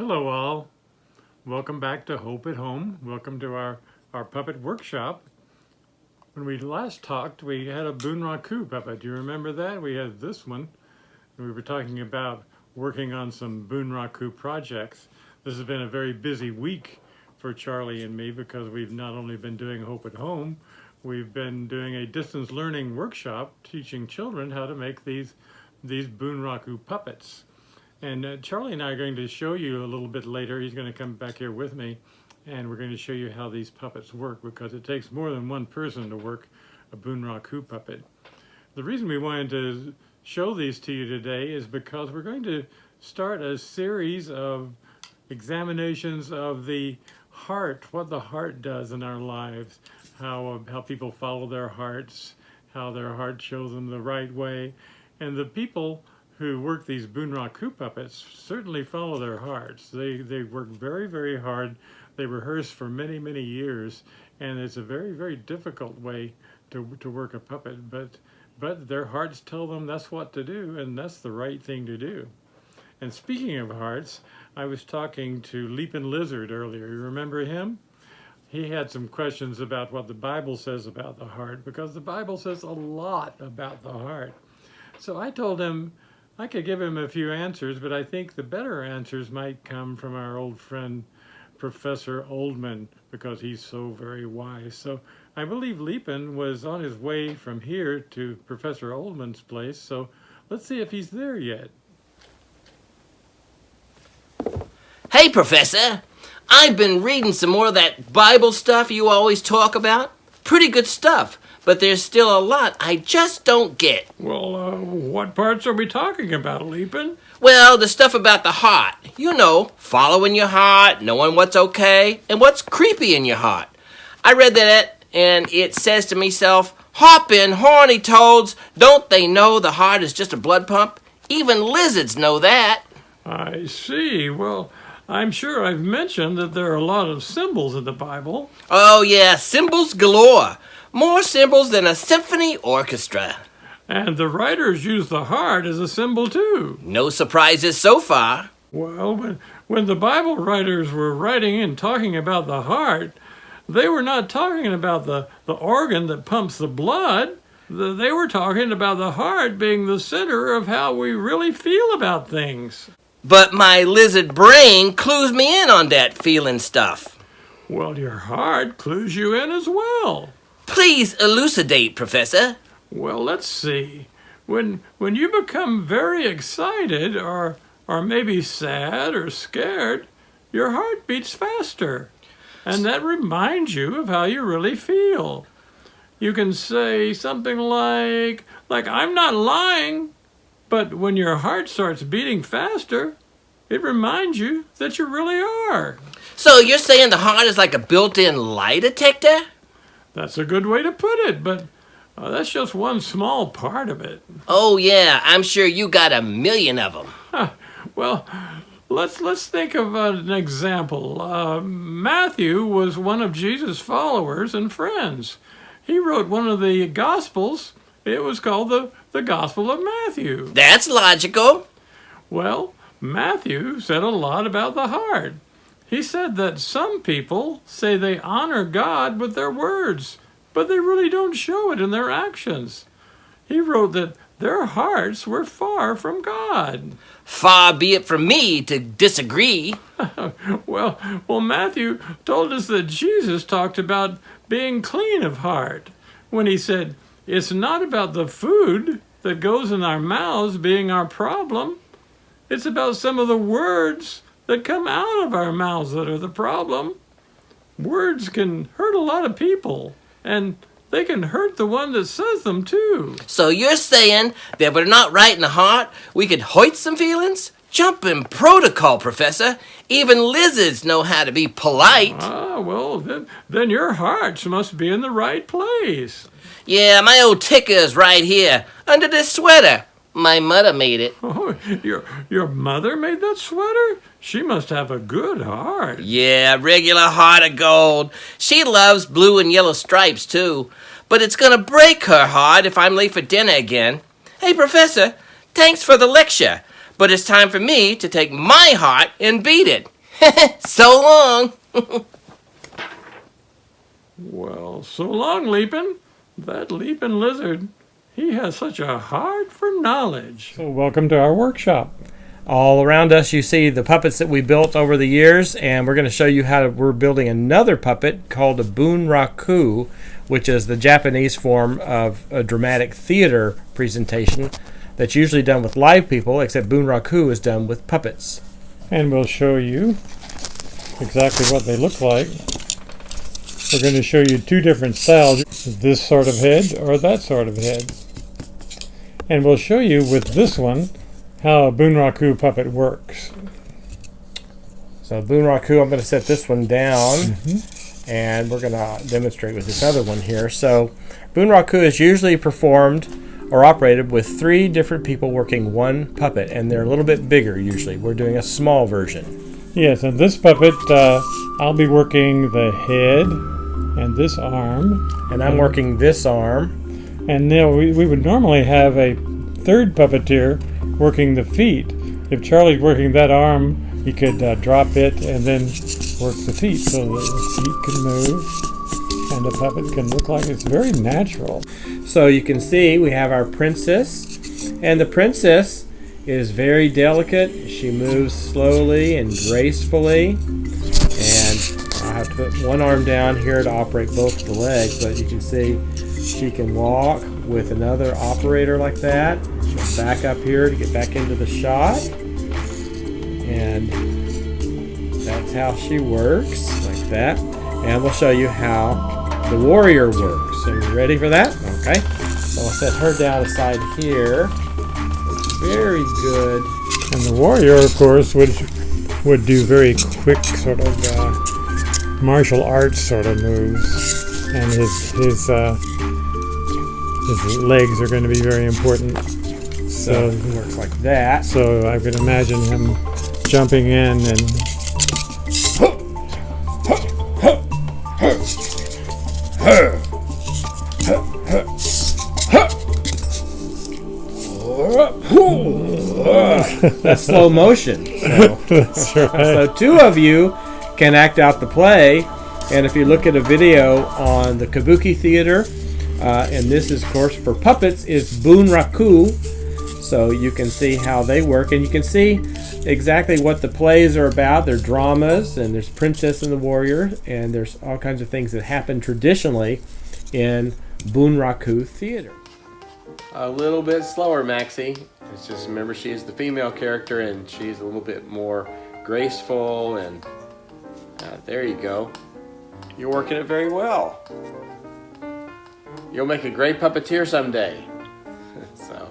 Hello all. Welcome back to Hope at Home. Welcome to our puppet workshop. When we last talked, we had a Bunraku puppet. Do you remember that? We had this one. And we were talking about working on some Bunraku projects. This has been a very busy week for Charlie and me because we've not only been doing Hope at Home, we've been doing a distance learning workshop teaching children how to make these Bunraku puppets. And Charlie and I are going to show you a little bit later. He's going to come back here with me, and we're going to show you how these puppets work because it takes more than one person to work a Bunraku puppet. The reason we wanted to show these to you today is because we're going to start a series of examinations of the heart, what the heart does in our lives, how people follow their hearts, how their heart shows them the right way. And the people who work these Bunraku puppets certainly follow their hearts. They work very, very hard. They rehearse for many, many years, and it's a very, very difficult way to work a puppet, but their hearts tell them that's what to do, and that's the right thing to do. And speaking of hearts, I was talking to Leepen Lizard earlier. You remember him? He had some questions about what the Bible says about the heart, because the Bible says a lot about the heart. So I told him I could give him a few answers, but I think the better answers might come from our old friend, Professor Oldmann, because he's so very wise. So I believe Leepen was on his way from here to Professor Oldmann's place, so let's see if he's there yet. Hey, Professor! I've been reading some more of that Bible stuff you always talk about. Pretty good stuff. But there's still a lot I just don't get. Well, what parts are we talking about, Leepen? Well, the stuff about the heart. You know, following your heart, knowing what's okay, and what's creepy in your heart. I read that, and it says to myself, hoppin', horny toads, don't they know the heart is just a blood pump? Even lizards know that. I see. Well, I'm sure I've mentioned that there are a lot of symbols in the Bible. Oh, yeah, symbols galore. More symbols than a symphony orchestra. And the writers use the heart as a symbol too. No surprises so far. Well, when the Bible writers were writing and talking about the heart, they were not talking about the organ that pumps the blood. They were talking about the heart being the center of how we really feel about things. But my lizard brain clues me in on that feeling stuff. Well, your heart clues you in as well. Please elucidate, Professor. Well, let's see. When you become very excited or maybe sad or scared, your heart beats faster. And that reminds you of how you really feel. You can say something like I'm not lying, but when your heart starts beating faster, it reminds you that you really are. So you're saying the heart is like a built-in lie detector? That's a good way to put it, but that's just one small part of it. Oh, yeah, I'm sure you got a million of them. Well, let's think of an example. Matthew was one of Jesus' followers and friends. He wrote one of the Gospels. It was called the Gospel of Matthew. That's logical. Well, Matthew said a lot about the heart. He said that some people say they honor God with their words, but they really don't show it in their actions. He wrote that their hearts were far from God. Far be it from me to disagree. Well, Matthew told us that Jesus talked about being clean of heart when he said, it's not about the food that goes in our mouths being our problem. It's about some of the words that come out of our mouths that are the problem. Words can hurt a lot of people, and they can hurt the one that says them too. So you're saying that if we're not right in the heart, we could hoit some feelings? Jumping protocol, Professor. Even lizards know how to be polite. Well, then your hearts must be in the right place. Yeah, my old ticker's right here, under this sweater. My mother made it. Oh, your mother made that sweater? She must have a good heart. Yeah, regular heart of gold. She loves blue and yellow stripes, too. But it's gonna break her heart if I'm late for dinner again. Hey, Professor, thanks for the lecture. But it's time for me to take my heart and beat it. So long. Well, so long, Leepen. That Leepen lizard, he has such a heart for knowledge. So welcome to our workshop. All around us you see the puppets that we built over the years, and we're going to show you how we're building another puppet called a Bunraku, which is the Japanese form of a dramatic theater presentation that's usually done with live people, except Bunraku is done with puppets. And we'll show you exactly what they look like. We're going to show you two different styles, this sort of head or that sort of head. And we'll show you with this one how a Bunraku puppet works. So Bunraku, I'm going to set this one down, and we're going to demonstrate with this other one here. So Bunraku is usually performed or operated with 3 different people working one puppet, and they're a little bit bigger usually. We're doing a small version. Yes, and this puppet, I'll be working the head and this arm. And I'm working this arm. And then we would normally have a third puppeteer working the feet. If Charlie's working that arm, he could drop it and then work the feet so that the feet can move and the puppet can look like it's very natural. So you can see we have our princess, and the princess is very delicate. She moves slowly and gracefully, and I have to put one arm down here to operate both the legs, but you can see she can walk with another operator like that. She'll back up here to get back into the shot, and that's how she works, like that. And we'll show you how the warrior works. Are you ready for that? Okay. So I'll set her down aside here. Very good. And the warrior, of course, would do very quick sort of martial arts sort of moves, and his legs are going to be very important. So it works like that. So I can imagine him jumping in and that's slow motion. So, that's right. So 2 of you can act out the play, and if you look at a video on the Kabuki theater, and this is of course for puppets, is Bunraku, so you can see how they work, and you can see exactly what the plays are about. They're dramas, and there's Princess and the Warrior, and there's all kinds of things that happen traditionally in Bunraku theater. A little bit slower, Maxie. It's just, remember, she is the female character, and she's a little bit more graceful, and there you go. You're working it very well. You'll make a great puppeteer someday. So,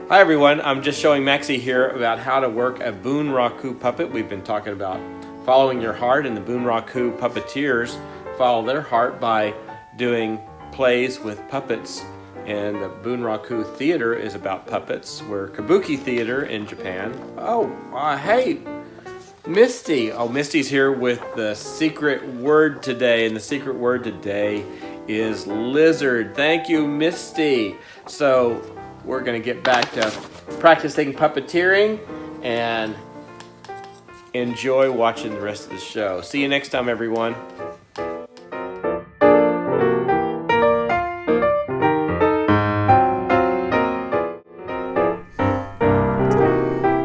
hi everyone. I'm just showing Maxie here about how to work a Bunraku puppet. We've been talking about following your heart, and the Bunraku puppeteers follow their heart by doing plays with puppets. And the Bunraku theater is about puppets. We're Kabuki theater in Japan. Oh, hey, Misty. Oh, Misty's here with the secret word today, and the secret word today is lizard. Thank you, Misty. So we're going to get back to practicing puppeteering and enjoy watching the rest of the show. See you next time, everyone.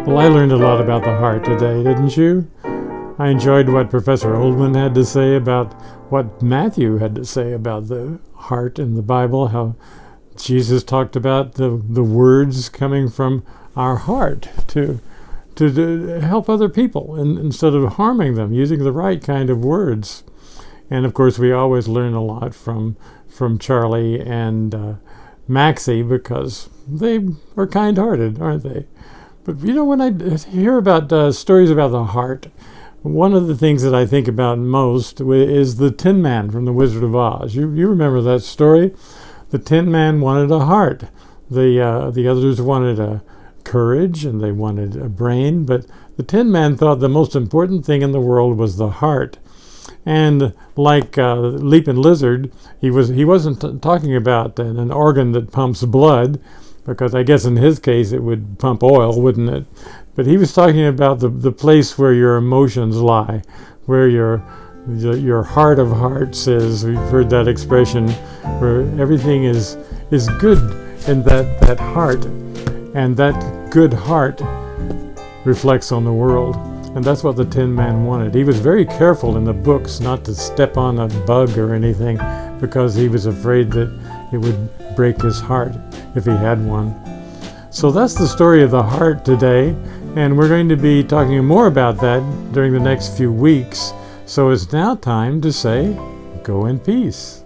Well, I learned a lot about the heart today, didn't you? I enjoyed what Professor Oldmann had to say about what Matthew had to say about the heart in the Bible, how Jesus talked about the words coming from our heart to help other people and instead of harming them, using the right kind of words. And of course, we always learn a lot from Charlie and Maxie because they are kind-hearted, aren't they? But you know, when I hear about stories about the heart, one of the things that I think about most is the Tin Man from The Wizard of Oz. You remember that story? The Tin Man wanted a heart. The others wanted a courage, and they wanted a brain. But the Tin Man thought the most important thing in the world was the heart. And like Leepen Lizard, he wasn't talking about an organ that pumps blood, because I guess in his case it would pump oil, wouldn't it? But he was talking about the place where your emotions lie, where your heart of hearts is. We've heard that expression, where everything is good in that heart, and that good heart reflects on the world. And that's what the Tin Man wanted. He was very careful in the books not to step on a bug or anything, because he was afraid that it would break his heart if he had one. So that's the story of the heart today, and we're going to be talking more about that during the next few weeks. So it's now time to say, go in peace.